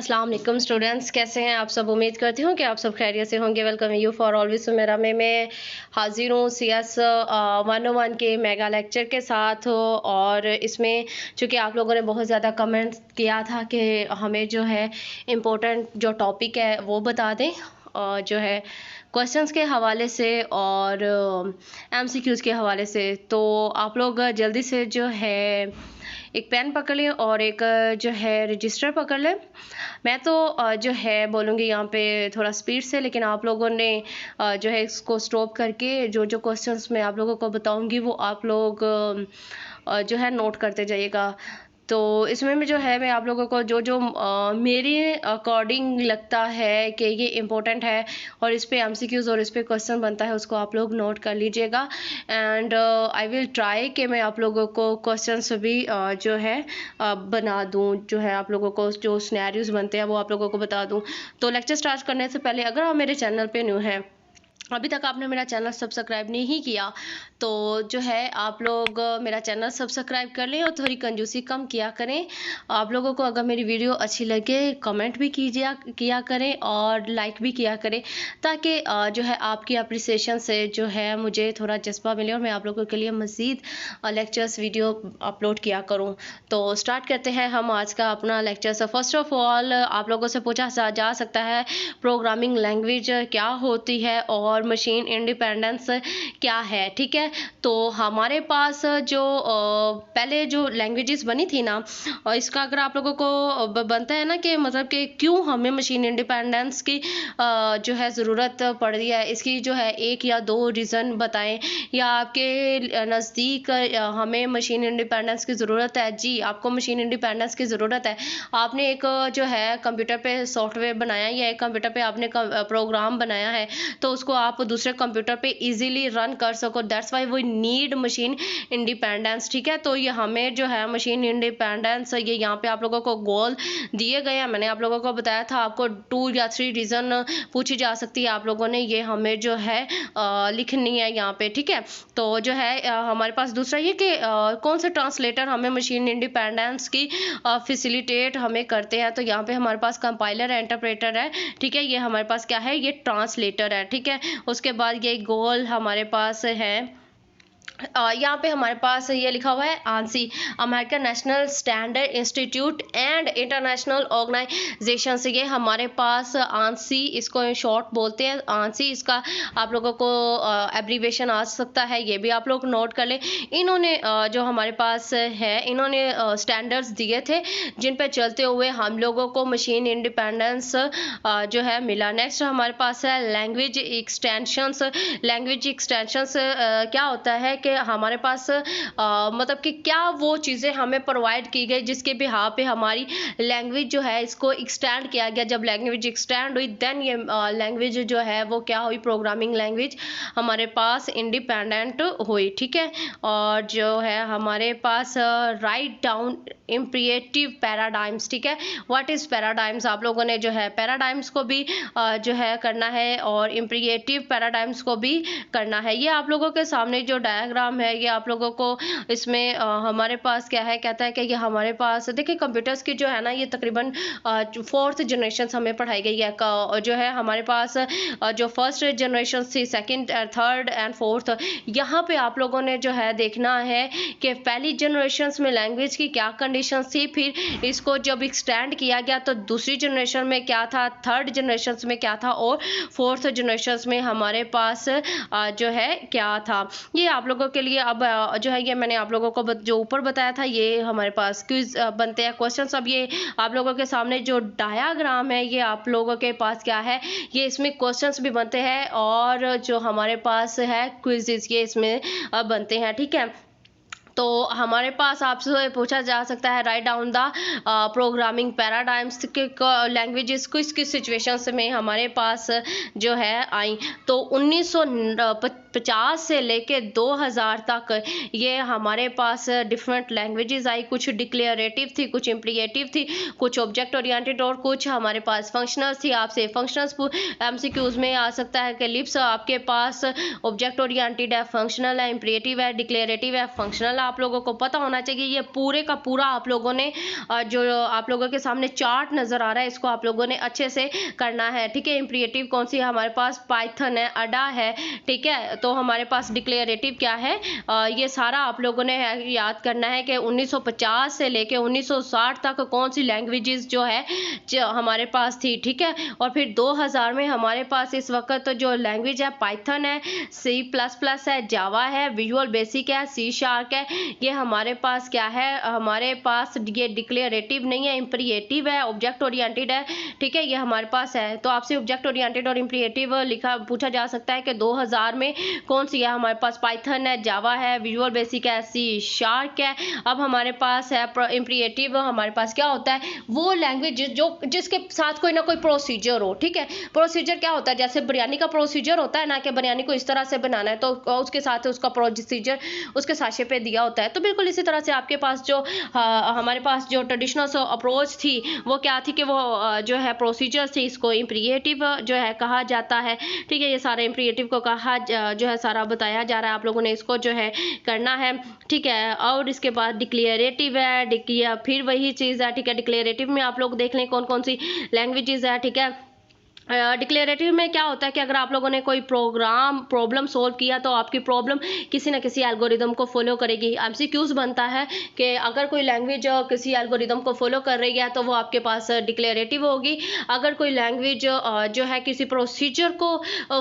अस्सलाम वालेकुम स्टूडेंट्स, कैसे हैं आप सब। उम्मीद करती हूँ कि आप सब खैरियत से होंगे। वेलकम यू फॉर ऑलवेज मेरा मैं हाजिर हूँ CS 101 के मेगा लेक्चर के साथ। और इसमें चूँकि आप लोगों ने बहुत ज़्यादा कमेंट किया था कि हमें जो है इम्पोर्टेंट जो टॉपिक है वो बता दें, जो है क्वेश्चंस के हवाले से और MCQs के हवाले से। तो आप लोग जल्दी से जो है एक पेन पकड़ लें और एक जो है रजिस्टर पकड़ लें। मैं तो जो है बोलूँगी यहाँ पे थोड़ा स्पीड से, लेकिन आप लोगों ने जो है इसको स्टॉप करके जो जो क्वेश्चंस मैं आप लोगों को बताऊँगी वो आप लोग जो है नोट करते जाइएगा। तो इसमें में जो है मैं आप लोगों को जो जो मेरे अकॉर्डिंग लगता है कि ये इम्पोर्टेंट है और इस पे MCQs और इस पे क्वेश्चन बनता है उसको आप लोग नोट कर लीजिएगा। एंड आई विल ट्राई कि मैं आप लोगों को क्वेश्चंस भी जो है बना दूं, जो है आप लोगों को जो सिनेरियोज बनते हैं वो आप लोगों को बता दूं। तो लेक्चर स्टार्ट करने से पहले अगर आप मेरे चैनल पे न्यू हैं, अभी तक आपने मेरा चैनल सब्सक्राइब नहीं किया, तो जो है आप लोग मेरा चैनल सब्सक्राइब कर लें और थोड़ी कंजूसी कम किया करें। आप लोगों को अगर मेरी वीडियो अच्छी लगे कमेंट भी किया करें और लाइक भी किया करें, ताकि जो है आपकी अप्रिसिएशन से जो है मुझे थोड़ा जज्बा मिले और मैं आप लोगों के लिए मज़ीद लेक्चर्स वीडियो अपलोड किया करूँ। तो स्टार्ट करते हैं हम आज का अपना lecture. So first of all आप लोगों से पूछा जा सकता है प्रोग्रामिंग लैंग्वेज क्या होती है और मशीन इंडिपेंडेंस क्या है। ठीक है, तो हमारे पास जो पहले जो लैंग्वेजेस बनी थी ना, इसका अगर आप लोगों को बनता है ना कि मतलब कि क्यों हमें मशीन इंडिपेंडेंस की जो है ज़रूरत पड़ रही है, इसकी जो है एक या दो रीज़न बताएं, या आपके नज़दीक हमें मशीन इंडिपेंडेंस की ज़रूरत है। जी, आपको मशीन इंडिपेंडेंस की ज़रूरत है। आपने एक जो है कंप्यूटर पे सॉफ्टवेयर बनाया या एक कंप्यूटर पे आपने प्रोग्राम बनाया है, तो उसको आप दूसरे कंप्यूटर पे इजीली रन कर सको। That's why we need machine independence. ठीक है, तो ये हमें जो है मशीन इंडिपेंडेंस, ये यहाँ पे आप लोगों को गोल दिए गए हैं। मैंने आप लोगों को बताया था आपको 2 या 3 रीज़न पूछी जा सकती है, आप लोगों ने ये हमें जो है लिखनी है यहाँ पे। ठीक है, तो जो है हमारे पास दूसरा ये कि कौन से ट्रांसलेटर हमें मशीन इंडिपेंडेंस की फैसिलिटेट हमें करते हैं। तो यहाँ पे हमारे पास कंपाइलर है, इंटरप्रेटर है। ठीक है, ये हमारे पास क्या है, ये ट्रांसलेटर है। ठीक है, उसके बाद ये गोल हमारे पास है। यहाँ पे हमारे पास ये लिखा हुआ है ANSI, American National Standard Institute and International Organisation से। ये हमारे पास ANSI, इसको शॉर्ट बोलते हैं ANSI। इसका आप लोगों को एब्रीवेशन आ सकता है, ये भी आप लोग नोट कर लें। इन्होंने जो हमारे पास है, इन्होंने स्टैंडर्ड्स दिए थे जिन पे चलते हुए हम लोगों को मशीन इंडिपेंडेंस जो है मिला। नेक्स्ट हमारे पास है लैंग्वेज एक्सटेंशंस। लैंग्वेज एक्सटेंशंस क्या होता है कि हमारे पास मतलब कि क्या वो चीज़ें हमें प्रोवाइड की गई जिसके बिहार पे हमारी लैंग्वेज जो है इसको एक्सटेंड किया गया। जब लैंग्वेज एक्सटेंड हुई देन ये लैंग्वेज जो है वो क्या हुई, प्रोग्रामिंग लैंग्वेज हमारे पास इंडिपेंडेंट हुई। ठीक है, और जो है हमारे पास राइट डाउन इम्परेटिव पैराडाइम्स। ठीक है, व्हाट इज़ पैराडाइम्स, आप लोगों ने जो है पैराडाइम्स को भी जो है करना है और इम्परेटिव पैराडाइम्स को भी करना है। ये आप लोगों के सामने जो डायग्राम है ये आप लोगों को इसमें हमारे पास क्या है, कहता है कि ये हमारे पास देखिए कंप्यूटर्स की जो है ना ये तकरीबन 4th जनरेशन हमें पढ़ाई गई है। जो है हमारे पास जो फर्स्ट जनरेशन थी, सेकंड, थर्ड एंड फोर्थ, यहाँ पे आप लोगों ने जो है देखना है कि पहली जनरेशन में लैंग्वेज की क्या कंडीशन थी, फिर इसको जब एक्सटेंड किया गया तो दूसरी जनरेशन में क्या था, थर्ड जनरेशन में क्या था और फोर्थ जनरेशन में हमारे पास जो है क्या था। ये आप लोगों के लिए अब जो है ये मैंने आप लोगों को जो ऊपर बताया था ये हमारे पास क्विज बनते हैं क्वेश्चंस। अब ये आप लोगों के सामने जो डायग्राम है ये आप लोगों के पास क्या है, ये इसमें क्वेश्चंस भी बनते हैं और जो हमारे पास है क्विज़ेस ये इसमें बनते हैं। ठीक है, तो हमारे पास आपसे पूछा जा सकता है write down the programming paradigms के लैंग्वेजेस किस किस सिचुएशंस में हमारे पास जो है आई। तो 1950 से लेके 2000 तक ये हमारे पास डिफरेंट लैंग्वेजेस आई। कुछ डिक्लेरेटिव थी, कुछ इम्परेटिव थी, कुछ ऑब्जेक्ट ओरिएंटेड और कुछ हमारे पास फंक्शनल्स थी। आपसे फंक्शनल्स MCQs में आ सकता है कि लिप्स आपके पास ऑब्जेक्ट ओरिएंटेड है, फंक्शनल है, इम्परेटिव है, डिक्लेरेटिव है, फंक्शनल पहला आप लोगों को पता होना चाहिए, ये पूरे का पूरा आप लोगों ने जो आप लोगों के सामने चार्ट नज़र आ रहा है, इसको आप लोगों ने अच्छे से करना है, ठीक है। इम्परेटिव कौन सी है हमारे पास, पाइथन है, अडा है, ठीक है। तो हमारे पास डिक्लेरेटिव क्या है, ये सारा आप लोगों ने याद करना है कि 1950 से लेके 1960 तक कौन सी लैंग्वेजेस जो है हमारे पास थी, ठीक है। और फिर 2000 में हमारे पास इस वक्त जो लैंग्वेज है पाइथन है, C++ है, जावा है, विजुअल बेसिक है, C# है। ये हमारे पास क्या है, हमारे पास ये डिक्लेरेटिव नहीं है, इम्परेटिव है, ऑब्जेक्ट ओरिएंटेड है, ठीक है। ये हमारे पास है। तो आपसे ऑब्जेक्ट ओरिएंटेड और इम्परेटिव पूछा जा सकता है कि 2000 में कौन सी है, हमारे पास पाइथन है, जावा है, विजुअल बेसिक है, C# है। अब हमारे पास है इम्परेटिव, हमारे पास क्या होता है, वो लैंग्वेज जो जिसके साथ कोई ना कोई प्रोसीजर हो, ठीक है। प्रोसीजर क्या होता है, जैसे बिरयानी का प्रोसीजर होता है ना कि बिरयानी को इस तरह से बनाना है, तो उसके साथ उसका प्रोसीजर उसके साशे पे दिया होता है। तो बिल्कुल इसी तरह से आपके पास जो हमारे पास जो ट्रेडिशनल अप्रोच थी वो क्या थी कि वो जो है प्रोसीजर थी, इसको इम्परेटिव जो है कहा जाता है, ठीक है। ये सारा इम्परेटिव को कहा जो है सारा बताया जा रहा है, आप लोगों ने इसको जो है करना है, ठीक है। और इसके बाद डिक्लेरेटिव है, फिर वही चीज़ है, ठीक है। डिक्लेरेटिव में आप लोग देख लें कौन कौन सी लैंग्वेजेस है, ठीक है। डिक्लेरेटिव में क्या होता है कि अगर आप लोगों ने कोई प्रॉब्लम सॉल्व किया तो आपकी प्रॉब्लम किसी न किसी एल्गोरिदम को फॉलो करेगी। एमसीक्यूज बनता है कि अगर कोई लैंग्वेज किसी एल्गोरिदम को फॉलो कर रही है तो वो आपके पास डिक्लेरेटिव होगी। अगर कोई लैंग्वेज जो है किसी प्रोसीजर को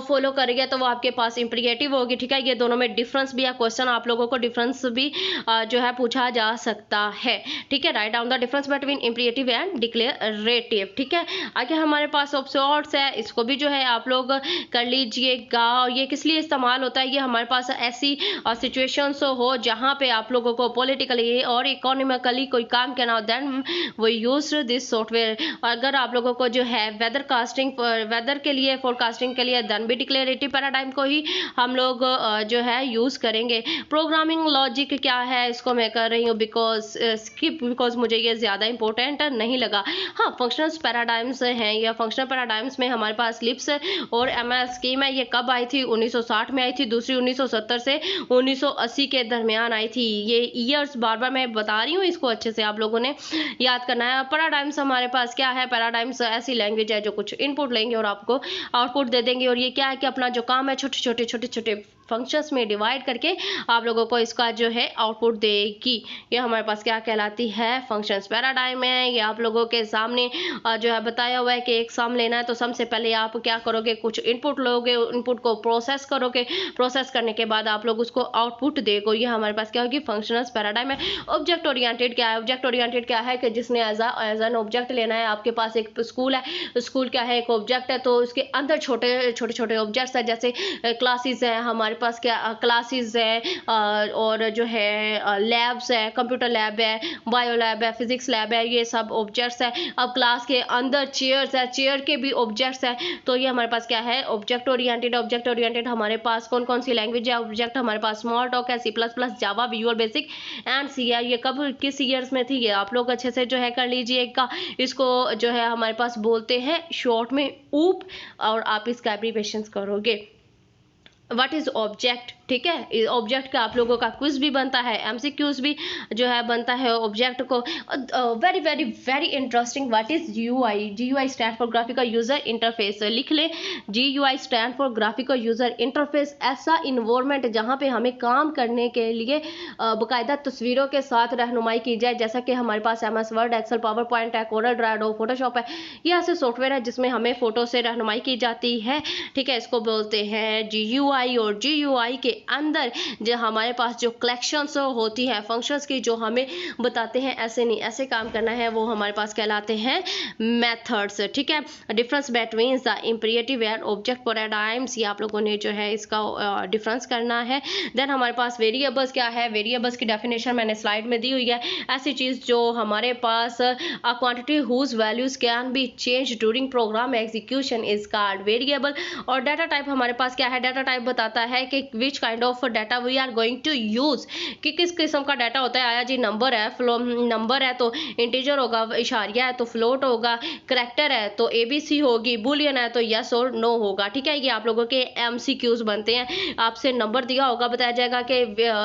फॉलो कर रही है तो वो आपके पास इम्परेटिव होगी, ठीक है। ये दोनों में डिफरेंस भी है, क्वेश्चन आप लोगों को डिफरेंस भी जो है पूछा जा सकता है, ठीक है। Write down the difference between imperative and declarative, ठीक है। आगे हमारे पास ऑप्शंस है, इसको भी जो है आप लोग कर लीजिएगा। और ये किस लिए इस्तेमाल होता है, ये हमारे पास ऐसी सिचुएशंस हो जहाँ पे आप लोगों को पॉलिटिकली और इकोनॉमिकली कोई काम करना हो, देन वो यूज दिस सॉफ्टवेयर। अगर आप लोगों को जो है वेदर के लिए फोरकास्टिंग के लिए देन भी डिक्लेरेटिव पैराडाइम को ही हम लोग जो है यूज करेंगे। प्रोग्रामिंग लॉजिक क्या है, इसको मैं कर रही हूँ बिकॉज मुझे ये ज़्यादा इंपॉर्टेंट नहीं लगा। हाँ, फंक्शनल पैराडाइम्स हैं, या फंक्शनल पैराडाइम्स में हमारे पास लिप्स और एमएल स्कीम है। ये कब आई थी, 1960 में आई थी, दूसरी 1970 से 1980 के दरमियान आई थी। ये ईयर्स बार बार मैं बता रही हूँ, इसको अच्छे से आप लोगों ने याद करना है। पैराडाइम्स हमारे पास क्या है, पैराडाइम्स ऐसी लैंग्वेज है जो कुछ इनपुट लेंगे और आपको आउटपुट दे देंगे। और ये क्या है कि अपना जो काम है छोटे छोटे फंक्शंस में डिवाइड करके आप लोगों को इसका जो है आउटपुट देगी। ये हमारे पास क्या कहलाती है, फंक्शंस पैराडाइम है। ये आप लोगों के सामने जो है बताया हुआ है कि एक सम लेना है तो सम से पहले आप क्या करोगे, कुछ इनपुट लोगे, इनपुट को प्रोसेस करोगे, प्रोसेस करने के बाद आप लोग उसको आउटपुट देगो। ये हमारे पास क्या होगी, फंक्शनल पैराडाइम है। ऑब्जेक्ट ओरिएंटेड क्या है, ऑब्जेक्ट ओरिएंटेड क्या है कि जिसने एज एन ऑब्जेक्ट लेना है। आपके पास एक स्कूल है, स्कूल क्या है, एक ऑब्जेक्ट है, तो उसके अंदर छोटे ऑब्जेक्ट्स है, जैसे क्लासेस है, हमारे पास क्या क्लासेस है, और जो है लैब्स है, कंप्यूटर लैब है, बायो लैब है, फिजिक्स लैब है, ये सब ऑब्जेक्ट्स है। अब क्लास के अंदर चेयर्स है, चेयर के भी ऑब्जेक्ट्स है। तो ये हमारे पास क्या है, ऑब्जेक्ट ओरिएंटेड। ऑब्जेक्ट ओरिएंटेड हमारे पास कौन कौन सी लैंग्वेज है, ऑब्जेक्ट हमारे पास स्मॉल टॉक है, C++, Java, visual basic and C है। ये कब किस ईयर्स में थी, ये आप लोग अच्छे से जो है कर लीजिएगा। इसको जो है हमारे पास बोलते हैं शॉर्ट में ऊप, और आप इसका एब्रीविएशन करोगे। व्हाट इज ऑब्जेक्ट, ठीक है। ऑब्जेक्ट का आप लोगों का क्विज भी बनता है, एमसीक्यूज भी जो है बनता है ऑब्जेक्ट को। Very very very interesting, what is GUI। GUI stand for graphical user interface, लिख ले। GUI stand for graphical user interface, ऐसा इन्वायरमेंट जहाँ पे हमें काम करने के लिए बाकायदा तस्वीरों के साथ रहनुमाई की जाए, जैसा कि हमारे पास MS Word, Excel, PowerPoint है, कोरल ड्राव, फोटोशॉप है। ये ऐसे सॉफ्टवेयर है जिसमें हमें फोटो से रहनुमाई की जाती है, ठीक है। इसको बोलते हैं GUI। और GUI के अंदर जो हमारे पास जो कलेक्शंस होती है फंक्शंस की, जो हमें बताते हैं ऐसे नहीं ऐसे काम करना है, वो हमारे पास कहलाते हैं मेथड्स, ठीक है। Difference between the imperative and object paradigms, ये आप लोगों ने जो है इसका डिफरेंस करना है। देन हमारे पास वेरिएबल्स क्या है, वेरिएबल्स की डेफिनेशन मैंने स्लाइड में दी हुई है। ऐसी चीज जो हमारे पास a quantity whose values can be change during program execution is called variable. और डाटा टाइप हमारे पास क्या है, डाटा टाइप बताता है कि which kind kind of data we are going to use, कि किस किस्म का डाटा होता है। आया जी नंबर है, नंबर है तो इंटीजर होगा, इशारिया है तो फ्लोट होगा, करेक्टर है तो एबीसी होगी, बुलियन है तो यस और नो होगा। ठीक है, ये आप लोगों के एमसीक्यूज बनते हैं। आपसे नंबर दिया होगा, बताया जाएगा कि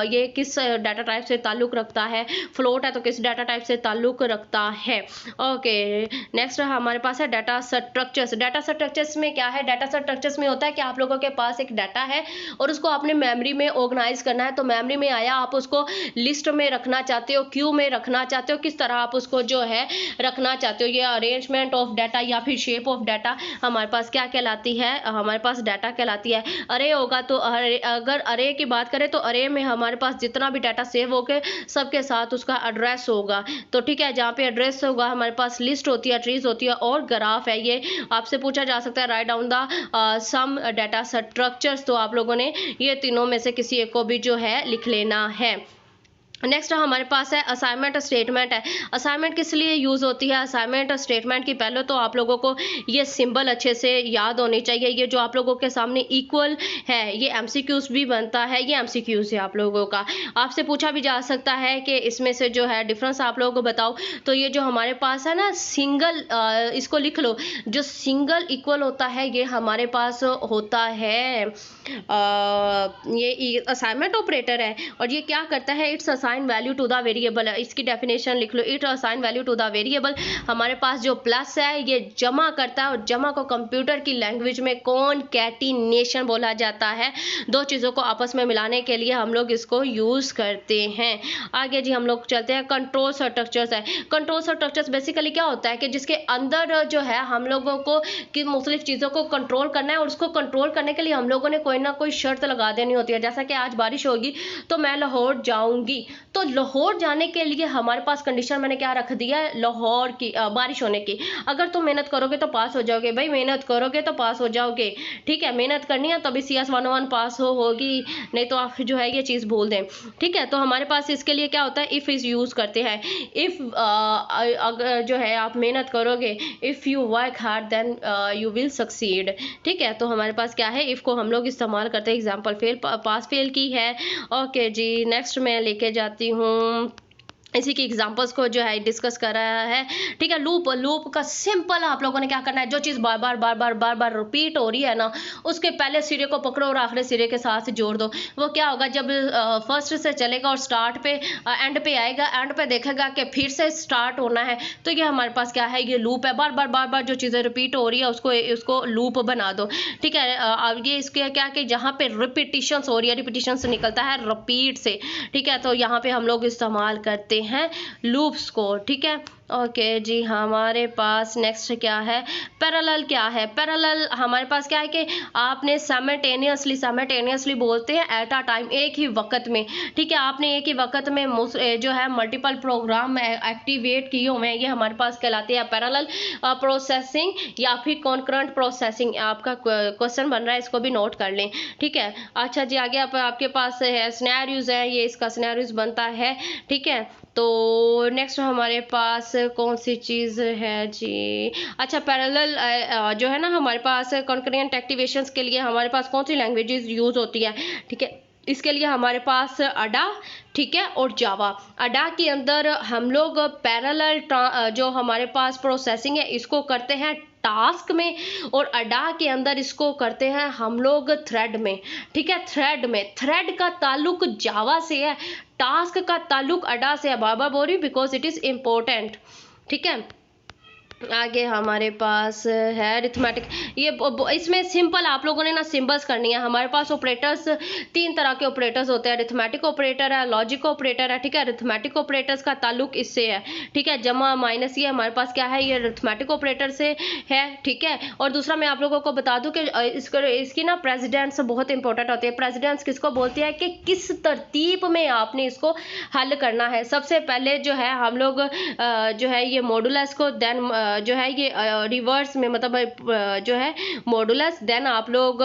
ये किस डाटा टाइप से ताल्लुक रखता है, फ्लोट है तो किस डाटा टाइप से ताल्लुक रखता है। ओके, नेक्स्ट हमारे पास है डाटा स्ट्रक्चर्स। डाटा स्ट्रक्चर्स में क्या है? डाटा स्ट्रक्चर्स में होता है कि आप लोगों के पास एक डाटा है और उसको आपने मेमोरी में ऑर्गेनाइज करना है। तो मेमोरी में आया, आप उसको लिस्ट में रखना चाहते हो, क्यू में रखना चाहते हो, किस तरह आप उसको जो है रखना चाहते हो। ये अरेंजमेंट ऑफ डाटा या फिर शेप ऑफ डाटा हमारे पास क्या कहलाती है? हमारे पास डाटा कहलाती है। अरे होगा तो अगर अरे की बात करें तो अरे में हमारे पास जितना भी डाटा सेव होगा सबके साथ उसका एड्रेस होगा। तो ठीक है, जहाँ पे एड्रेस होगा हमारे पास लिस्ट होती है, ट्रीज होती है और ग्राफ है। ये आपसे पूछा जा सकता है, write down the some data structures. तो आप लोगों ने ये तीनों में से किसी एक को भी जो है लिख लेना है। नेक्स्ट हमारे पास है असाइनमेंट स्टेटमेंट है। असाइनमेंट किस लिए यूज़ होती है? असाइनमेंट स्टेटमेंट की पहले तो आप लोगों को ये सिंबल अच्छे से याद होनी चाहिए। ये जो आप लोगों के सामने इक्वल है, ये एमसीक्यूज भी बनता है, ये एमसीक्यूज है आप लोगों का। आपसे पूछा भी जा सकता है कि इसमें से जो है डिफरेंस आप लोगों को बताओ। तो ये जो हमारे पास है ना सिंगल, इसको लिख लो, जो सिंगल इक्वल होता है ये हमारे पास होता है ये असाइनमेंट ऑपरेटर है। और ये क्या करता है? It's assign value to the variable है। इसकी डेफिनेशन लिख लो, it assign value to the variable. हमारे पास जो प्लस है ये जमा करता है और जमा को कंप्यूटर की लैंग्वेज में कॉनकैटिनेशन बोला जाता है। दो चीज़ों को आपस में मिलाने के लिए हम लोग इसको यूज़ करते हैं। आगे जी हम लोग चलते हैं, कंट्रोल स्ट्रक्चर्स है। कंट्रोल स्ट्रक्चर्स बेसिकली क्या होता है कि जिसके अंदर जो है हम लोगों को कि मुख्तलिफ चीज़ों को कंट्रोल करना है और उसको कंट्रोल करने के लिए हम लोगों ने कोई ना कोई शर्त लगा देनी होती है। जैसा कि आज बारिश होगी तो मैं लाहौर जाऊंगी, तो लाहौर जाने के लिए हमारे पास कंडीशन मैंने क्या रख दिया है? लाहौर की बारिश होने की। अगर तुम मेहनत करोगे तो पास हो जाओगे भाई, मेहनत करोगे तो पास हो जाओगे। ठीक है, मेहनत करनी है तभी CS 101 पास होगी, नहीं तो आप जो है ये चीज़ भूल दें। ठीक है, तो हमारे पास इसके लिए क्या होता है? इफ़ इज़ यूज़ करते हैं। इफ़ अगर जो है आप मेहनत करोगे, if you work hard then you will succeed. ठीक है, तो हमारे पास क्या है? इफ़ को हम लोग इस्तेमाल करते हैं। एग्जाम्पल फेल, पास फेल की है। ओके जी, नेक्स्ट मैं लेके जाती हूँ, इसी की एग्जांपल्स को जो है डिस्कस कर रहा है। ठीक है, लूप, लूप का सिंपल आप लोगों ने क्या करना है? जो चीज़ बार बार रिपीट हो रही है ना, उसके पहले सिरे को पकड़ो और आखिरी सिरे के साथ जोड़ दो। वो क्या होगा? जब फर्स्ट से चलेगा और स्टार्ट पे एंड पे आएगा, एंड पे देखेगा कि फिर से स्टार्ट होना है, तो ये हमारे पास क्या है? ये लूप है। बार बार जो चीज़ें रिपीट हो रही है उसको लूप बना दो। ठीक है, अब ये इसके क्या कि जहाँ पे रिपीटिशंस हो रही है, रिपीटिशंस निकलता है रिपीट से। ठीक है, तो यहाँ पे हम लोग इस्तेमाल करते हैं लूप्स को। ठीक है, ओके जी, हमारे पास नेक्स्ट क्या है? पैरेलल क्या है? पैरेलल हमारे पास क्या है कि आपने साइमल्टेनियसली बोलते हैं एट अ टाइम, एक ही वक्त में। ठीक है, आपने एक ही वक्त में जो है मल्टीपल प्रोग्राम एक्टिवेट किए हुए हैं, ये हमारे पास कहलाते हैं पैरेलल प्रोसेसिंग या फिर कॉन्करेंट प्रोसेसिंग। आपका क्वेश्चन बन रहा है, इसको भी नोट कर लें। ठीक है, अच्छा जी, आगे आपके पास है सिनेरियोज है, ये इसका सिनेरियोज बनता है। ठीक है, तो नेक्स्ट हमारे पास कौन सी चीज़ है जी? अच्छा, पैरेलल जो है ना हमारे पास कॉन्करेंट एक्टिवेशंस के लिए हमारे पास कौन सी लैंग्वेजेस यूज़ होती है? ठीक है, इसके लिए हमारे पास अडा, ठीक है, और जावा। अडा के अंदर हम लोग पैरेलल जो हमारे पास प्रोसेसिंग है इसको करते हैं टास्क में, और अडा के अंदर इसको करते हैं हम लोग थ्रेड में। ठीक है, थ्रेड में, थ्रेड का ताल्लुक जावा से है, टास्क का ताल्लुक अडा से है। बार बोल रही बिकॉज इट इज़ इम्पोर्टेंट। ठीक है, आगे हमारे पास है अरिथमेटिक। ये इसमें सिंपल आप लोगों ने ना सिंबल्स करनी है। हमारे पास ऑपरेटर्स, तीन तरह के ऑपरेटर्स होते हैं। अरिथमेटिक ऑपरेटर है, लॉजिक ऑपरेटर है। ठीक है, अरिथमेटिक ऑपरेटर्स का ताल्लुक इससे है। ठीक है, जमा माइनस ये हमारे पास क्या है? ये अरिथमेटिक ऑपरेटर से है। ठीक है, और दूसरा मैं आप लोगों को बता दूं कि इसकी ना प्रेसिडेंस बहुत इंपॉर्टेंट होती है। प्रेसिडेंस किसको बोलती है कि किस तरतीब में आपने इसको हल करना है। सबसे पहले जो है हम लोग जो है ये मॉडुलस को, देन जो है ये रिवर्स में, मतलब जो है मॉडुलस, देन आप लोग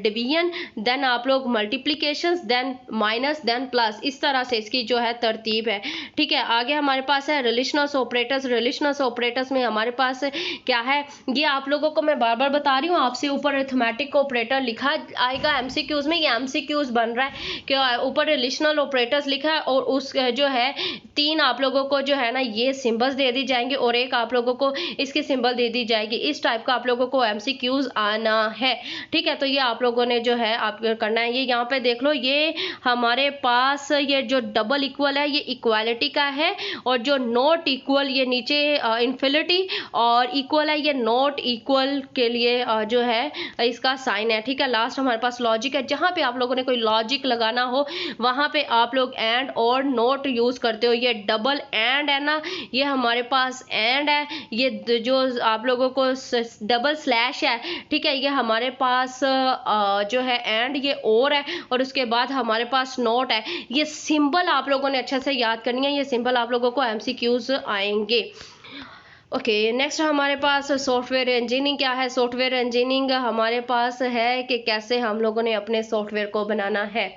डिवीजन, देन आप लोग multiplications, then minus, then plus, इस तरह से इसकी जो है तरतीब है। ठीक है, आगे हमारे पास है रिलेशनल ऑपरेटर्स। रिलेशनल ऑपरेटर्स में हमारे पास क्या है, ये आप लोगों को मैं बार बार बता रही हूँ, आपसे ऊपर अरिथमेटिक ऑपरेटर लिखा आएगा एमसीक्यूज में, ये एमसीक्यूज बन रहा है कि ऊपर रिलेशनल ऑपरेटर्स लिखा है और उस जो है 3 आप लोगों को जो है ना ये सिंबल्स दे दी जाएंगे और एक आप लोगों को इसकी सिंबल दे दी जाएगी। इस टाइप का आप लोगों को एमसीक्यूज आना है। ठीक है, तो ये आप लोगों ने जो है आप करना है। ये यहाँ पे देख लो, ये हमारे पास ये जो डबल इक्वल है ये इक्वालिटी का है, और जो नॉट इक्वल ये नीचे इन्फिनिटी, और इक्वल है ये नॉट इक्वल के लिए जो है इसका साइन है। ठीक है, लास्ट हमारे पास लॉजिक है। जहाँ पे आप लोगों ने कोई लॉजिक लगाना हो वहाँ पे आप लोग एंड और नॉट यूज करते हो। ये डबल एंड है ना, ये हमारे पास एंड है, ये जो आप लोगों को डबल स्लैश है, ठीक है, ये हमारे पास जो है एंड, ये और है, और उसके बाद हमारे पास नॉट है। ये सिंबल आप लोगों ने अच्छे से याद करनी है, ये सिंबल आप लोगों को एमसीक्यूज आएंगे। ओके, नेक्स्ट हमारे पास सॉफ्टवेयर इंजीनियरिंग क्या है। सॉफ्टवेयर इंजीनियरिंग हमारे पास है कि कैसे हम लोगों ने अपने सॉफ्टवेयर को बनाना है।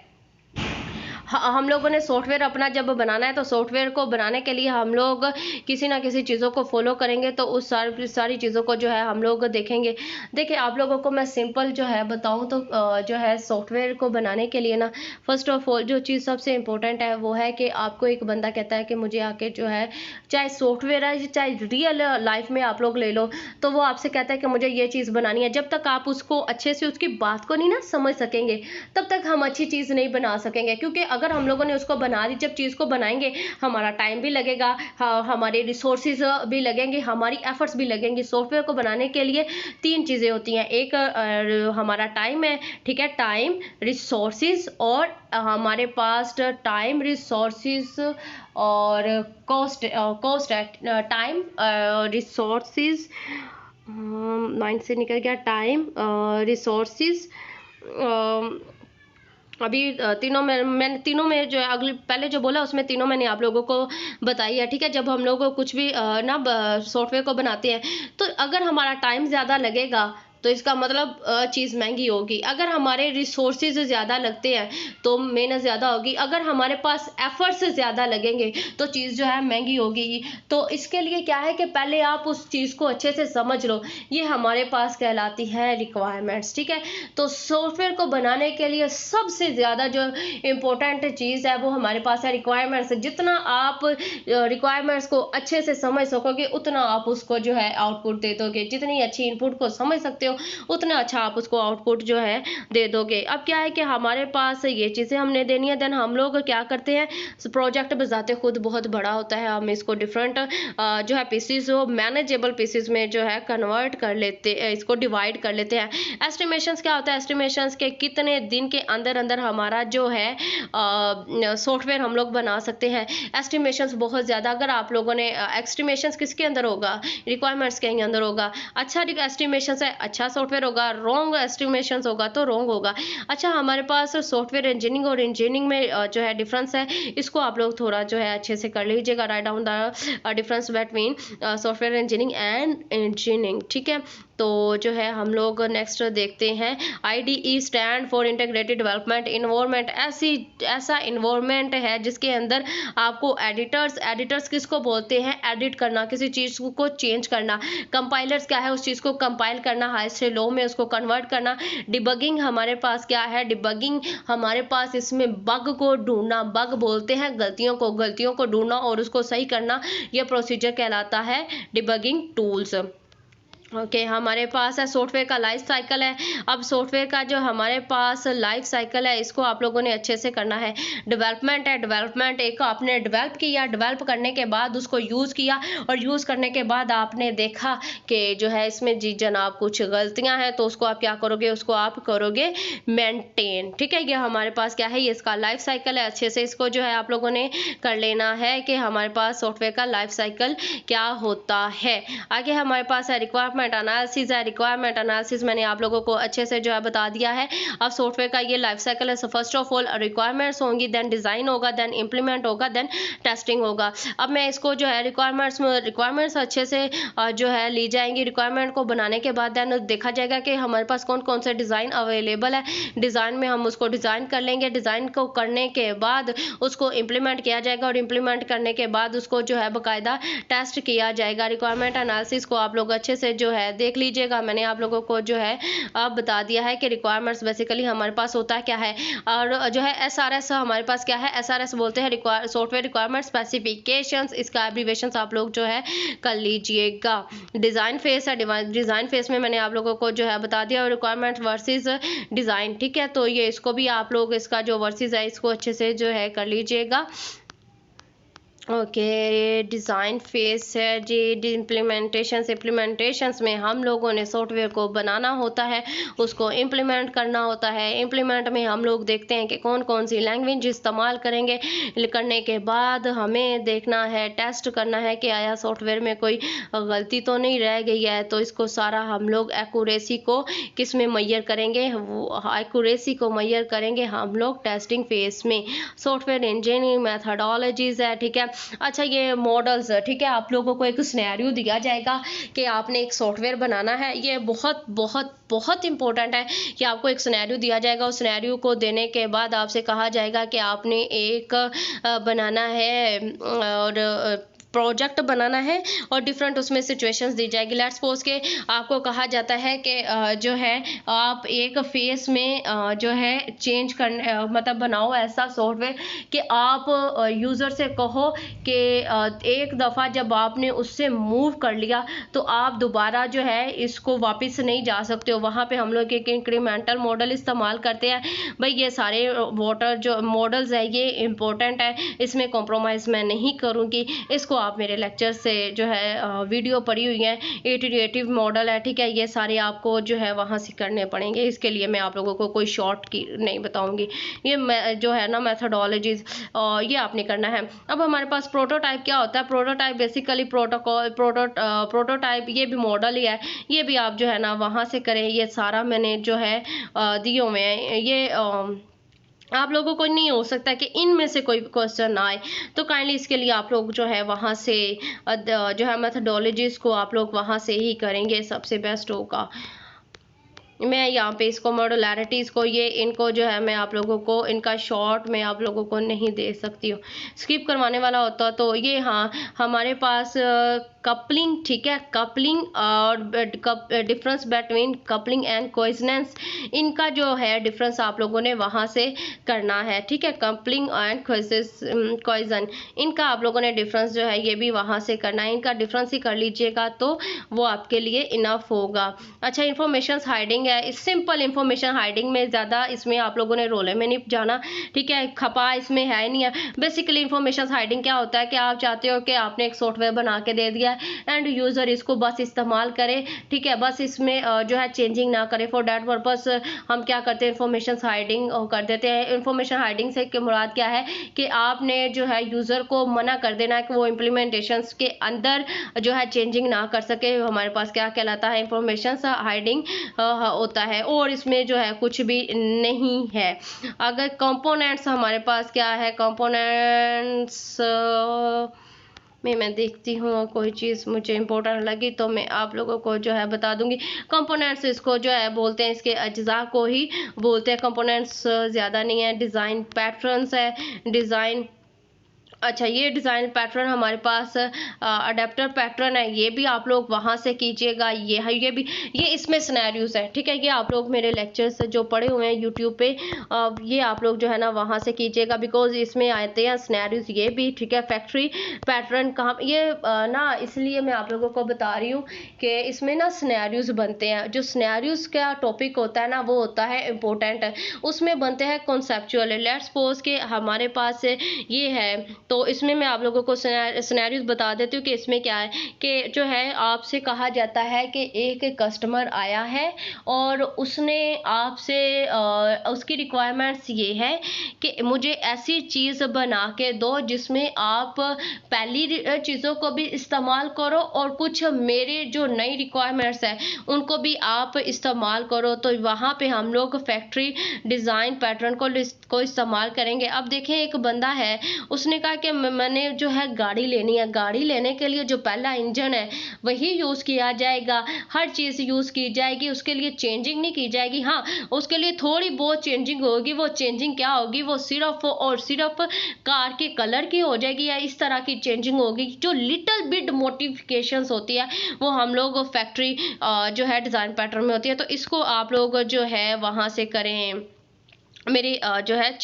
हम लोगों ने सॉफ्टवेयर अपना जब बनाना है तो सॉफ्टवेयर को बनाने के लिए हम लोग किसी ना किसी चीज़ों को फॉलो करेंगे, तो उस सारी चीज़ों को जो है हम लोग देखेंगे। देखिए, आप लोगों को मैं सिंपल जो है बताऊं तो जो है सॉफ्टवेयर को बनाने के लिए ना, फर्स्ट ऑफ ऑल जो चीज़ सबसे इम्पोर्टेंट है वो है कि आपको एक बंदा कहता है कि मुझे आके जो है, चाहे सॉफ्टवेयर है चाहे रियल लाइफ में आप लोग ले लो, तो वो आपसे कहता है कि मुझे ये चीज़ बनानी है। जब तक आप उसको अच्छे से उसकी बात को नहीं ना समझ सकेंगे तब तक हम अच्छी चीज़ नहीं बना सकेंगे, क्योंकि अगर हम लोगों ने उसको बना दी, जब चीज़ को बनाएंगे हमारा टाइम भी लगेगा, हमारे रिसोर्सेज भी लगेंगे, हमारी एफर्ट्स भी लगेंगी। सॉफ्टवेयर को बनाने के लिए 3 चीज़ें होती हैं, एक हमारा टाइम है, ठीक है, टाइम, रिसोर्सेज, और हमारे पास टाइम, रिसोर्सेज और कॉस्ट है। टाइम, रिसोर्सेज, माइंड से निकल गया, टाइम, रिसोर्सेज, अभी तीनों में मैंने तीनों में जो है अगली पहले जो बोला उसमें तीनों मैंने आप लोगों को बताई है। ठीक है, जब हम लोग कुछ भी ना सॉफ्टवेयर को बनाते हैं तो अगर हमारा टाइम ज़्यादा लगेगा तो इसका मतलब चीज़ महंगी होगी। अगर हमारे रिसोर्सेज ज़्यादा लगते हैं तो मेहनत ज़्यादा होगी। अगर हमारे पास एफर्ट्स ज़्यादा लगेंगे तो चीज़ जो है महंगी होगी। तो इसके लिए क्या है कि पहले आप उस चीज़ को अच्छे से समझ लो। ये हमारे पास कहलाती है रिक्वायरमेंट्स। ठीक है, तो सॉफ्टवेयर को बनाने के लिए सबसे ज़्यादा जो इम्पोर्टेंट चीज़ है वो हमारे पास है रिक्वायरमेंट्स। जितना आप रिक्वायरमेंट्स को अच्छे से समझ सकोगे उतना आप उसको जो है आउटपुट दे दोगे। जितनी अच्छी इनपुट को समझ सकते हो उतना अच्छा आप उसको आउटपुट जो है दे दोगे। अब क्या है कि हमारे पास ये चीज़ें हमने देनी है, देन हम लोग क्या करते हैं, प्रोजेक्ट बजाते खुद बहुत बड़ा होता है, हम इसको डिफरेंट जो है पीसेस, मैनेजेबल पीसेस में जो है कन्वर्ट कर लेते हैं, इसको डिवाइड कर लेते हैं। एस्टिमेशंस क्या होता है, एस्टिमेशंस के कितने दिन के अंदर अंदर हमारा जो है सॉफ्टवेयर हम लोग बना सकते हैं। एस्टिमेशंस बहुत ज़्यादा, अगर आप लोगों ने एस्टिमेशंस किसके अंदर होगा, रिक्वायरमेंट्स के अंदर होगा। अच्छा एस्टिमेशंस है, अच्छा सॉफ्टवेयर होगा, रॉन्ग एस्टिमेशंस होगा तो रॉन्ग होगा। अच्छा, हमारे पास सॉफ्टवेयर इंजीनियरिंग और इंजीनियरिंग में जो है डिफरेंस है, इसको आप लोग थोड़ा जो है अच्छे से कर लीजिएगा। Right down the difference between software engineering and engineering. ठीक है, तो जो है हम लोग नेक्स्ट देखते हैं, IDE stand for integrated development environment. ऐसा इन्वायरमेंट है जिसके अंदर आपको एडिटर्स किसको बोलते हैं, एडिट करना, किसी चीज़ को चेंज करना। कंपाइलर्स क्या है, उस चीज़ को कंपाइल करना, हाई से लो में उसको कन्वर्ट करना। डिबगिंग हमारे पास क्या है, डिबगिंग हमारे पास इसमें बग को ढूंढना, बग बोलते हैं गलतियों को ढूंढना और उसको सही करना, यह प्रोसीजर कहलाता है डिबगिंग टूल्स। ओके, हमारे पास है सॉफ्टवेयर का लाइफ साइकिल है। अब सॉफ्टवेयर का जो हमारे पास लाइफ साइकिल है इसको आप लोगों ने अच्छे से करना है। डेवलपमेंट है, डेवलपमेंट एक आपने डेवलप किया, डेवलप करने के बाद उसको यूज़ किया और यूज़ करने के बाद आपने देखा कि जो है इसमें जी जनाब कुछ गलतियां हैं, तो उसको आप क्या करोगे, उसको आप करोगे मेंटेन। ठीक है, ये हमारे पास क्या है, ये इसका लाइफ साइकिल है। अच्छे से इसको जो है आप लोगों ने कर लेना है कि हमारे पास सॉफ्टवेयर का लाइफ साइकिल क्या होता है। आगे हमारे पास है रिक्वायरमेंट रिक्वायरमेंट एनालिसिस है। रिक्वायरमेंट एनालिसिस मैंने आप लोगों को अच्छे से जो है बता दिया है। अब सॉफ्टवेयर का ये लाइफ साइकिल है। So first of all requirements होंगी, देन डिज़ाइन होगा, देन इम्प्लीमेंट होगा, देन टेस्टिंग होगा। अब मैं इसको जो है रिक्वायरमेंट्स अच्छे से जो है ली जाएंगी। रिक्वायरमेंट को बनाने के बाद देन देखा जाएगा कि हमारे पास कौन कौन से डिज़ाइन अवेलेबल है। डिज़ाइन में हम उसको डिज़ाइन कर लेंगे। डिज़ाइन को करने के बाद उसको इम्प्लीमेंट किया जाएगा और इम्प्लीमेंट करने के बाद उसको जो है बाकायदा टेस्ट किया जाएगा। रिक्वायरमेंट एनालिसिस को आप लोग अच्छे से जो है देख लीजिएगा। मैंने आप लोगों को जो है अब बता दिया है कि रिक्वायरमेंट्स बेसिकली हमारे पास होता है क्या है, और जो है एसआरएस हमारे पास क्या है, एसआरएस बोलते हैं सॉफ्टवेयर रिक्वायरमेंट स्पेसिफिकेशंस। इसका एब्रीविएशंस आप लोग जो है कर लीजिएगा। डिज़ाइन फेस है। डिज़ाइन फेस में मैंने आप लोगों को जो है बता दिया रिक्वायरमेंट वर्सेस डिज़ाइन, ठीक है। तो ये इसको भी आप लोग इसका जो वर्सेस है इसको अच्छे से जो है कर लीजिएगा। ओके, डिज़ाइन फेस है जी। इम्प्लीमेंटेशंस में हम लोगों ने सॉफ्टवेयर को बनाना होता है, उसको इम्प्लीमेंट करना होता है। इम्प्लीमेंट में हम लोग देखते हैं कि कौन कौन सी लैंग्वेज इस्तेमाल करेंगे। करने के बाद हमें देखना है, टेस्ट करना है कि आया सॉफ्टवेयर में कोई गलती तो नहीं रह गई है। तो इसको सारा हम लोग एक्यूरेसी को किस में मैयर करेंगे, वो एक्यूरेसी को मैयर करेंगे हम लोग टेस्टिंग फेस में। सॉफ्टवेयर इंजीनियरिंग मैथडोलॉजीज है, ठीक है। अच्छा, ये मॉडल्स, ठीक है। आप लोगों को एक सिनेरियो दिया जाएगा कि आपने एक सॉफ्टवेयर बनाना है। ये बहुत बहुत बहुत इंपॉर्टेंट है कि आपको एक सिनेरियो दिया जाएगा। उस सिनेरियो को देने के बाद आपसे कहा जाएगा कि आपने एक बनाना है और प्रोजेक्ट बनाना है और डिफरेंट उसमें सिचुएशंस दी जाएगी। लेट्स सपोज के आपको कहा जाता है कि जो है आप एक फेस में जो है चेंज करने मतलब बनाओ ऐसा सॉफ्टवेयर कि आप यूज़र से कहो कि एक दफ़ा जब आपने उससे मूव कर लिया तो आप दोबारा जो है इसको वापस नहीं जा सकते हो। वहाँ पे हम लोग एक इंक्रीमेंटल मॉडल इस्तेमाल करते हैं। भाई ये सारे जो मॉडल्स है ये इम्पोर्टेंट है, इसमें कॉम्प्रोमाइज़ मैं नहीं करूँगी। इसको आप मेरे लेक्चर से जो है वीडियो पड़ी हुई है। इटरेटिव मॉडल है, ठीक है। ये सारे आपको जो है वहाँ से करने पड़ेंगे। इसके लिए मैं आप लोगों को कोई शॉर्ट की नहीं बताऊंगी। ये जो है ना मेथडोलॉजीज ये आपने करना है। अब हमारे पास प्रोटोटाइप क्या होता है। प्रोटोटाइप बेसिकली प्रोटोटाइप ये भी मॉडल ही है। ये भी आप जो है ना वहाँ से करें। ये सारा मैंने जो है दिए हुए हैं। ये आप लोगों को नहीं हो सकता कि इनमें से कोई क्वेश्चन ना आए, तो काइंडली इसके लिए आप लोग जो है वहाँ से जो है मेथडोलॉजीज को आप लोग वहाँ से ही करेंगे, सबसे बेस्ट होगा। मैं यहाँ पे इसको मॉडुलैरिटीज़ को ये इनको जो है मैं आप लोगों को इनका शॉर्ट मैं आप लोगों को नहीं दे सकती हूँ। स्किप करवाने वाला होता तो ये हाँ हमारे पास कपलिंग, ठीक है। कपलिंग और डिफरेंस बिटवीन कपलिंग एंड कोइजनेंस, इनका जो है डिफरेंस आप लोगों ने वहाँ से करना है, ठीक है। कपलिंग एंड कोइजन, इनका आप लोगों ने डिफरेंस जो है ये भी वहाँ से करना है। इनका डिफरेंस ही कर लीजिएगा तो वो आपके लिए इनफ होगा। अच्छा, इंफॉर्मेशन हाइडिंग है। इस सिंपल इंफॉर्मेशन हाइडिंग में ज़्यादा इसमें आप लोगों ने रोले में नहीं जाना, ठीक है। खपा इसमें है नहीं है। बेसिकली इंफॉर्मेशन हाइडिंग क्या होता है कि आप चाहते हो कि आपने एक सॉफ्टवेयर बना के दे दिया एंड यूज़र इसको बस इस्तेमाल करे, ठीक है। बस इसमें जो है चेंजिंग ना करे। फॉर डैट पर्पस हम क्या करते हैं, इंफॉर्मेशन हाइडिंग कर देते हैं। इंफॉर्मेशन हाइडिंग से मुराद क्या है कि आपने जो है यूज़र को मना कर देना है कि वो इम्प्लीमेंटेशन के अंदर जो है चेंजिंग ना कर सके। हमारे पास क्या कहलाता है, इंफॉर्मेशन हाइडिंग होता है। और इसमें जो है कुछ भी नहीं है। अगर कंपोनेंट्स हमारे पास क्या है, कंपोनेंट्स में मैं देखती हूँ कोई चीज़ मुझे इंपॉर्टेंट लगी तो मैं आप लोगों को जो है बता दूंगी। कंपोनेंट्स इसको जो है बोलते हैं, इसके अज्जा को ही बोलते हैं। कंपोनेंट्स ज़्यादा नहीं है। डिज़ाइन पैटर्न्स है। डिज़ाइन, अच्छा, ये डिज़ाइन पैटर्न हमारे पास अडेप्टर पैटर्न है। ये भी आप लोग वहाँ से कीजिएगा। ये है, ये भी, ये इसमें सिनेरियोज है, ठीक है। ये आप लोग मेरे लेक्चर्स जो पढ़े हुए हैं यूट्यूब पे ये आप लोग जो है ना वहाँ से कीजिएगा, बिकॉज इसमें आते हैं सिनेरियोज ये भी, ठीक है। फैक्ट्री पैटर्न कहाँ ये ना इसलिए मैं आप लोगों को बता रही हूँ कि इसमें ना सिनेरियोज बनते हैं। जो सिनेरियोज का टॉपिक होता है ना वो होता है इम्पोर्टेंट, उसमें बनते हैं कॉन्सेप्चुअल। लेट्स सपोज के हमारे पास ये है तो इसमें मैं आप लोगों को सिनेरियोज बता देती हूँ कि इसमें क्या है कि जो है आपसे कहा जाता है कि एक कस्टमर आया है और उसने आपसे उसकी रिक्वायरमेंट्स ये है कि मुझे ऐसी चीज़ बना के दो जिसमें आप पहली चीज़ों को भी इस्तेमाल करो और कुछ मेरे जो नई रिक्वायरमेंट्स है उनको भी आप इस्तेमाल करो। तो वहाँ पे हम लोग फैक्ट्री डिज़ाइन पैटर्न को इस्तेमाल करेंगे। अब देखें, एक बंदा है, उसने कहा कि मैंने जो है गाड़ी लेनी है, गाड़ी लेने के लिए जो पहला इंजन है वही यूज़ किया जाएगा, हर चीज़ यूज़ की जाएगी, उसके लिए चेंजिंग नहीं की जाएगी। हाँ, उसके लिए थोड़ी बहुत चेंजिंग होगी। वो चेंजिंग क्या होगी? वो सिर्फ और सिर्फ कार के कलर की हो जाएगी या इस तरह की चेंजिंग होगी। जो लिटिल बिट मॉडिफिकेशंस होती है वो हम लोग फैक्ट्री जो है डिज़ाइन पैटर्न में होती है। तो इसको आप लोग जो है वहाँ से करें। मेरी जो है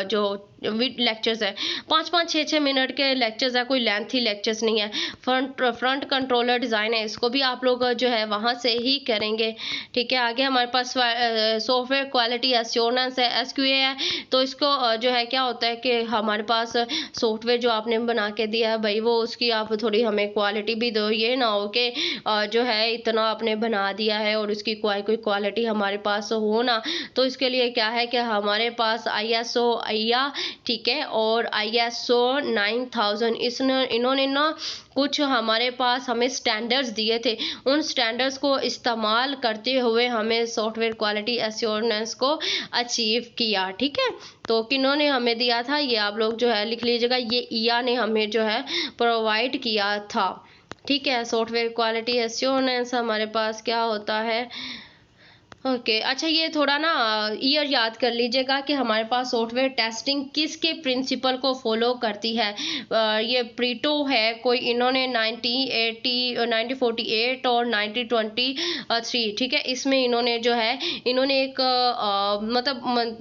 जो लेक्चर्स है 5-5 6-6 मिनट के लेक्चर्स है, कोई लेंथी लेक्चर्स नहीं है। फ्रंट कंट्रोलर डिज़ाइन है, इसको भी आप लोग जो है वहाँ से ही करेंगे। ठीक है, आगे हमारे पास सॉफ्टवेयर क्वालिटी एश्योरेंस है, SQA है। तो इसको जो है क्या होता है कि हमारे पास सॉफ्टवेयर जो आपने बना के दिया है भाई, वो उसकी आप थोड़ी हमें क्वालिटी भी दो। ये ना हो कि जो है इतना आपने बना दिया है और उसकी कोई क्वालिटी हमारे पास हो ना। तो इसके लिए क्या है कि हमारे पास ISO IA, ठीक है, और ISO 9000 इन्होंने ना कुछ हमारे पास हमें स्टैंडर्ड्स दिए थे। उन स्टैंडर्ड्स को इस्तेमाल करते हुए हमें सॉफ्टवेयर क्वालिटी एश्योरेंस को अचीव किया। ठीक है, तो किन्होंने हमें दिया था ये आप लोग जो है लिख लीजिएगा। ये IA ने हमें जो है प्रोवाइड किया था। ठीक है, सॉफ्टवेयर क्वालिटी एश्योरेंस हमारे पास क्या होता है। ओके, अच्छा, ये थोड़ा ना ईयर याद कर लीजिएगा कि हमारे पास सॉफ्टवेयर टेस्टिंग किसके प्रिंसिपल को फॉलो करती है। ये प्रीटो है, कोई इन्होंने 1948 और 1923, ठीक है, इसमें इन्होंने जो है इन्होंने एक मतलब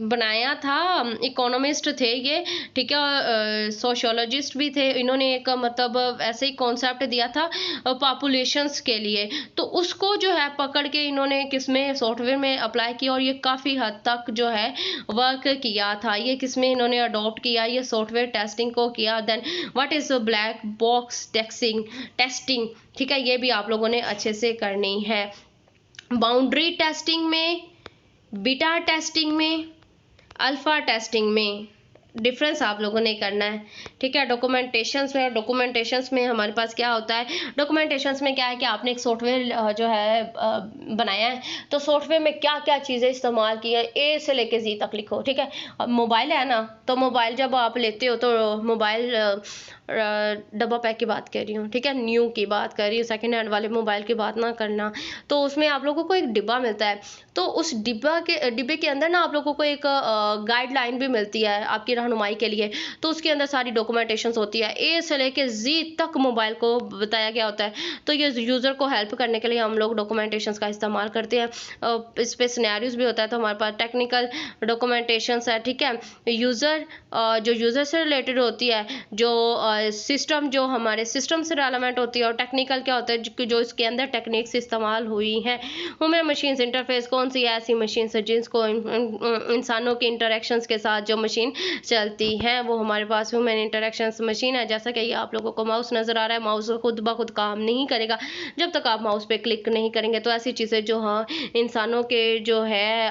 बनाया था। इकोनॉमिस्ट थे ये, ठीक है, सोशियोलॉजिस्ट भी थे। इन्होंने एक मतलब ऐसे ही कॉन्सेप्ट दिया था पॉपुलेशंस के लिए, तो उसको जो है पकड़ के इन्होंने किसमें सॉफ्टवेयर में अप्लाई किया और ये काफ़ी हद तक जो है वर्क किया था। ये किसमें इन्होंने अडॉप्ट किया? ये सॉफ्टवेयर टेस्टिंग को किया। Then what is black box testing, ठीक है, ये भी आप लोगों ने अच्छे से करनी है। बाउंड्री टेस्टिंग में, बीटा टेस्टिंग में, अल्फा टेस्टिंग में डिफरेंस आप लोगों ने करना है। ठीक है, डॉक्यूमेंटेशंस में हमारे पास क्या होता है? डॉक्यूमेंटेशंस में क्या है कि आपने एक सॉफ्टवेयर जो है बनाया है, तो सॉफ्टवेयर में क्या क्या चीज़ें इस्तेमाल की है A से लेके Z तक लिखो। ठीक है, अब मोबाइल है ना, तो मोबाइल जब आप लेते हो तो मोबाइल डब्बा पैक की बात कर रही हूँ, ठीक है, न्यू की बात कर रही हूँ, सेकेंड हैंड वाले मोबाइल की बात ना करना। तो उसमें आप लोगों को एक डिब्बा मिलता है, तो उस डिब्बे के अंदर ना आप लोगों को एक गाइडलाइन भी मिलती है आपकी रहनुमाई के लिए। तो उसके अंदर सारी डॉक्यूमेंटेशंस होती है, A से लेके Z तक मोबाइल को बताया गया होता है। तो ये यूज़र को हेल्प करने के लिए हम लोग डॉक्यूमेंटेशंस का इस्तेमाल करते हैं। इस पे सिनेरियोज भी होता है, तो हमारे पास टेक्निकल डॉक्यूमेंटेशंस है। ठीक है, जो यूज़र से रिलेटेड होती है, जो सिस्टम जो हमारे सिस्टम से रेलेवेंट होती है, और टेक्निकल क्या होता है जो इसके अंदर टेक्निक्स इस्तेमाल हुई हैं। ह्यूमन मशीन्स इंटरफेस, कौन सी ऐसी मशीन्स है जिसको इंसानों के इंटरेक्शंस के साथ जो मशीन चलती है वो हमारे पास ह्यूमन इंटरेक्शंस मशीन है। जैसा कि ये आप लोगों को माउस नज़र आ रहा है, माउस खुद ब खुद काम नहीं करेगा जब तक आप माउस पे क्लिक नहीं करेंगे। तो ऐसी चीज़ें जो हाँ इंसानों के जो है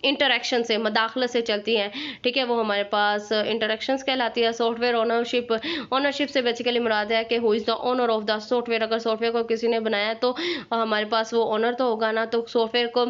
इंटरेक्शन से, मदाखलत से चलती हैं, ठीक है, वो हमारे पास इंटरेक्शंस कहलाती है। सॉफ्टवेयर ओनरशिप से बेसिकली मुराद है कि who is the owner of the software. अगर सॉफ्टवेयर को किसी ने बनाया तो हमारे पास वो ओनर तो होगा ना। तो सॉफ्टवेयर को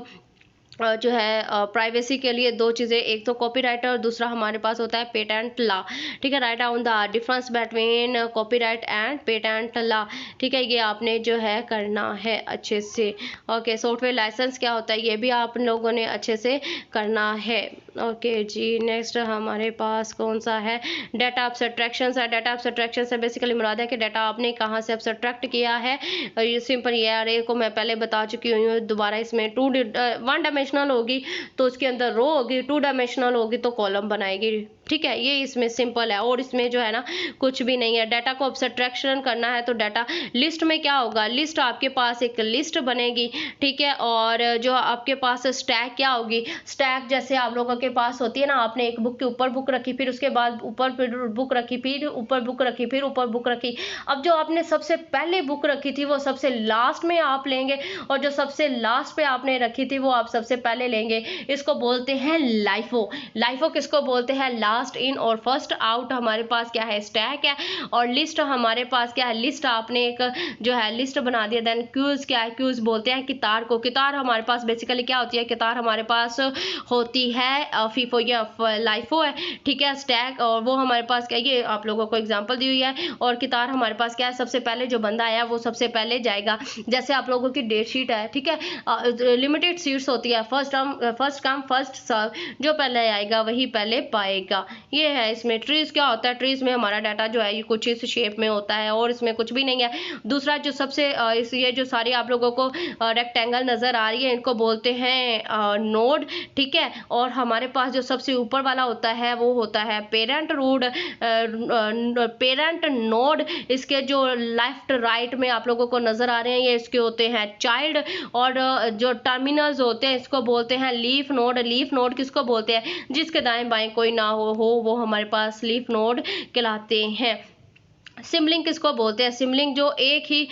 जो है प्राइवेसी के लिए दो चीज़ें, एक तो कॉपीराइट और दूसरा हमारे पास होता है पेटेंट लॉ। ठीक है, write down the difference between copyright and patent law. ठीक है, ये आपने जो है करना है अच्छे से। ओके, सॉफ्टवेयर लाइसेंस क्या होता है ये भी आप लोगों ने अच्छे से करना है। ओके जी, नेक्स्ट हमारे पास कौन सा है? डाटा एब्स्ट्रैक्शन है। डाटा एब्स्ट्रैक्शन से बेसिकली मुराद है कि डाटा आपने कहाँ से एब्स्ट्रैक्ट किया है। ये सिंपल ये अरे को मैं पहले बता चुकी हूँ, दोबारा इसमें 1 डायमेंशनल होगी तो उसके अंदर रो होगी, 2 डायमेंशनल होगी तो कॉलम बनाएगी। ठीक है, ये इसमें सिंपल है और इसमें जो है ना कुछ भी नहीं है। डाटा को सब्ट्रैक्शन करना है तो डाटा लिस्ट में क्या होगा, लिस्ट आपके पास एक लिस्ट बनेगी, ठीक है। और जो आपके पास स्टैक क्या होगी, स्टैक जैसे आप लोगों के पास होती है ना, आपने एक बुक के ऊपर बुक रखी, फिर उसके बाद ऊपर फिर बुक रखी, फिर ऊपर बुक रखी, फिर ऊपर बुक रखी। अब जो आपने सबसे पहले बुक रखी थी वो सबसे लास्ट में आप लेंगे और जो सबसे लास्ट पे आपने रखी थी वो आप सबसे पहले लेंगे। इसको बोलते हैं लाइफो। लाइफो किसको बोलते हैं, लास्ट इन और फर्स्ट आउट हमारे पास क्या है, स्टैक है। और लिस्ट हमारे पास क्या है, लिस्ट आपने एक जो है लिस्ट बना दिया। देन क्यूज क्या है, क्यूज बोलते हैं कितार को। कितार हमारे पास बेसिकली क्या होती है, कितार हमारे पास होती है फीफो या लाइफो है, ठीक है। स्टैक और वो हमारे पास क्या, ये आप लोगों को एग्जांपल दी हुई है। और कितार हमारे पास क्या है, सबसे पहले जो बंदा आया वो सबसे पहले जाएगा। जैसे आप लोगों की डेट शीट है, ठीक है, लिमिटेड सीट्स होती है, फर्स्ट कम फर्स्ट सर्व, जो पहले आएगा वही पहले पाएगा। ये है इसमें। ट्रीज क्या होता है, ट्रीज में हमारा डाटा जो है ये कुछ इस शेप में होता है और इसमें कुछ भी नहीं है। दूसरा जो सबसे ये जो सारी आप लोगों को रेक्टेंगल नजर आ रही है इनको बोलते हैं नोड, ठीक है। और हमारे पास जो सबसे ऊपर वाला होता है वो होता है पेरेंट रूड, पेरेंट नोड। इसके जो लेफ्ट राइट में आप लोगों को नजर आ रहे हैं ये इसके होते हैं चाइल्ड। और जो टर्मिनल्स होते हैं इसको बोलते हैं लीफ नोड। लीफ नोड किसको बोलते हैं, जिसके दाएं बाएं कोई ना हो वो हमारे पास लीफ नोड कहलाते हैं। सिमलिंग किसको बोलते हैं, सिमलिंग जो एक ही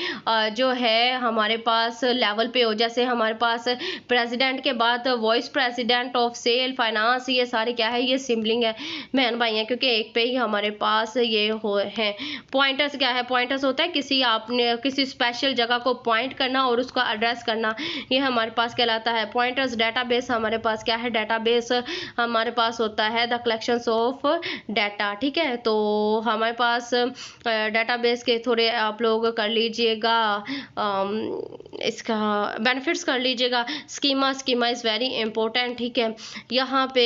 जो है हमारे पास लेवल पे हो, जैसे हमारे पास प्रेसिडेंट के बाद vice president of sale finance, ये सारे क्या है, ये सिमलिंग है बहन भाई हैं, क्योंकि एक पे ही हमारे पास ये हो है। पॉइंटर्स क्या है, पॉइंटर्स होता है किसी आपने किसी स्पेशल जगह को पॉइंट करना और उसका एड्रेस करना, ये हमारे पास कहलाता है पॉइंटर्स। डेटाबेस हमारे पास क्या है, डेटाबेस हमारे पास होता है द कलेक्शंस ऑफ डाटा, ठीक है। तो हमारे पास डेटाबेस के थोड़े आप लोग कर लीजिएगा, इसका बेनिफिट्स कर लीजिएगा। Schema, schema is very important, ठीक है। यहाँ पे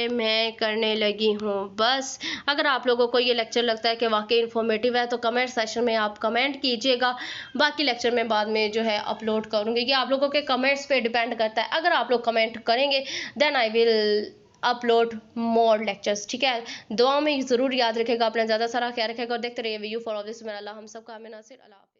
मैं करने लगी हूँ बस। अगर आप लोगों को ये लेक्चर लगता है कि वाकई इन्फॉर्मेटिव है तो कमेंट सेशन में आप कमेंट कीजिएगा। बाकी लेक्चर में बाद में जो है अपलोड करूँगी, ये आप लोगों के कमेंट्स पे डिपेंड करता है। अगर आप लोग कमेंट करेंगे then I will upload more lectures, ठीक है। दुआ में ज़रूर याद रखेगा, अपना ज़्यादा सारा ख्याल रखेगा और देखते रहिए व्यू फॉर ऑल दिस। मेरा अल्लाह हम सबका आमीन नासिर। अल्लाह हाफ़िज़।